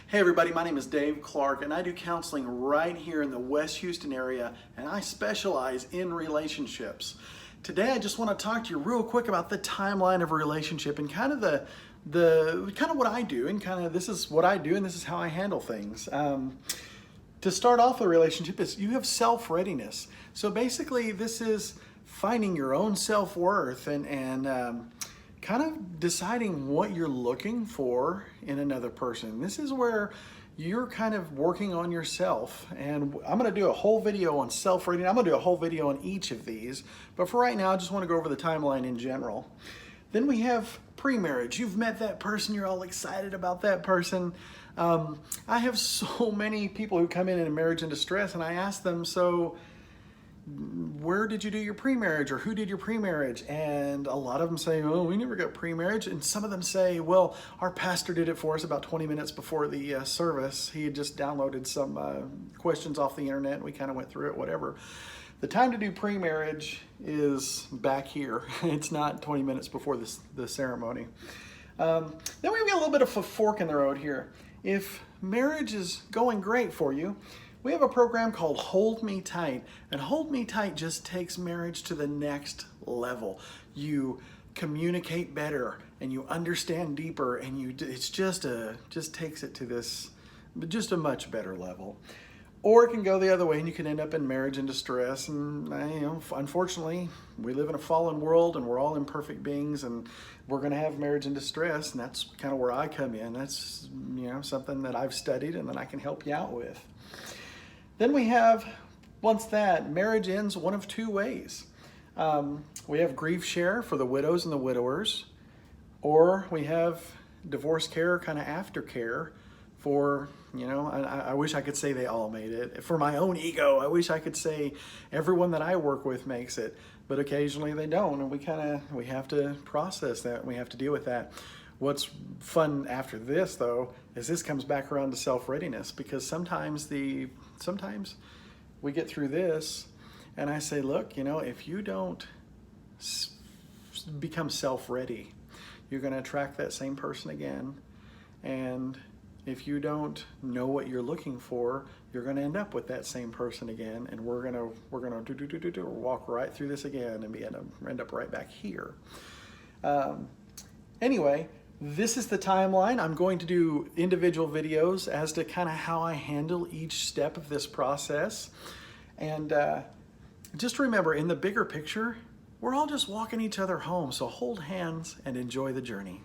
Hey everybody, my name is Dave Clark and I do counseling right here in the West Houston area, and I specialize in relationships. Today I just want to talk to you real quick about the timeline of a relationship and kind of the kind of what I do, and kind of this is what I do and this is how I handle things. To start off a relationship is you have self-readiness. So basically this is finding your own self-worth and kind of deciding what you're looking for in another person. This is where you're kind of working on yourself. And I'm gonna do a whole video on self-reading. I'm gonna do a whole video on each of these. But for right now, I just wanna go over the timeline in general. Then we have pre-marriage. You've met that person, you're all excited about that person. I have so many people who come in marriage in distress, and I ask them, so where did you do your pre-marriage, or who did your pre-marriage? And a lot of them say, oh, we never got pre-marriage. And some of them say, well, our pastor did it for us about 20 minutes before the service. He had just downloaded some questions off the internet and we kind of went through it, whatever. The time to do pre-marriage is back here. It's not 20 minutes before the ceremony. Then we've got a little bit of a fork in the road here. If marriage is going great for you, we have a program called Hold Me Tight, and Hold Me Tight just takes marriage to the next level. You communicate better and you understand deeper, and it's just takes it to this, just a much better level. Or it can go the other way and you can end up in marriage in distress. And unfortunately, we live in a fallen world and we're all imperfect beings, and we're going to have marriage in distress, and that's kind of where I come in. That's something that I've studied and that I can help you out with. Then we have, once that marriage ends, one of two ways. We have grief share for the widows and the widowers, or we have divorce care, kind of aftercare for, I wish I could say they all made it. For my own ego, I wish I could say everyone that I work with makes it, but occasionally they don't, and we have to process that, and we have to deal with that. What's fun after this, though, is this comes back around to self-readiness, because sometimes we get through this and I say, look, if you don't become self-ready, you're going to attract that same person again. And if you don't know what you're looking for, you're going to end up with that same person again, and we're going to walk right through this again and end up right back here. Anyway, this is the timeline. I'm going to do individual videos as to kind of how I handle each step of this process. And just remember, in the bigger picture, we're all just walking each other home. So hold hands and enjoy the journey.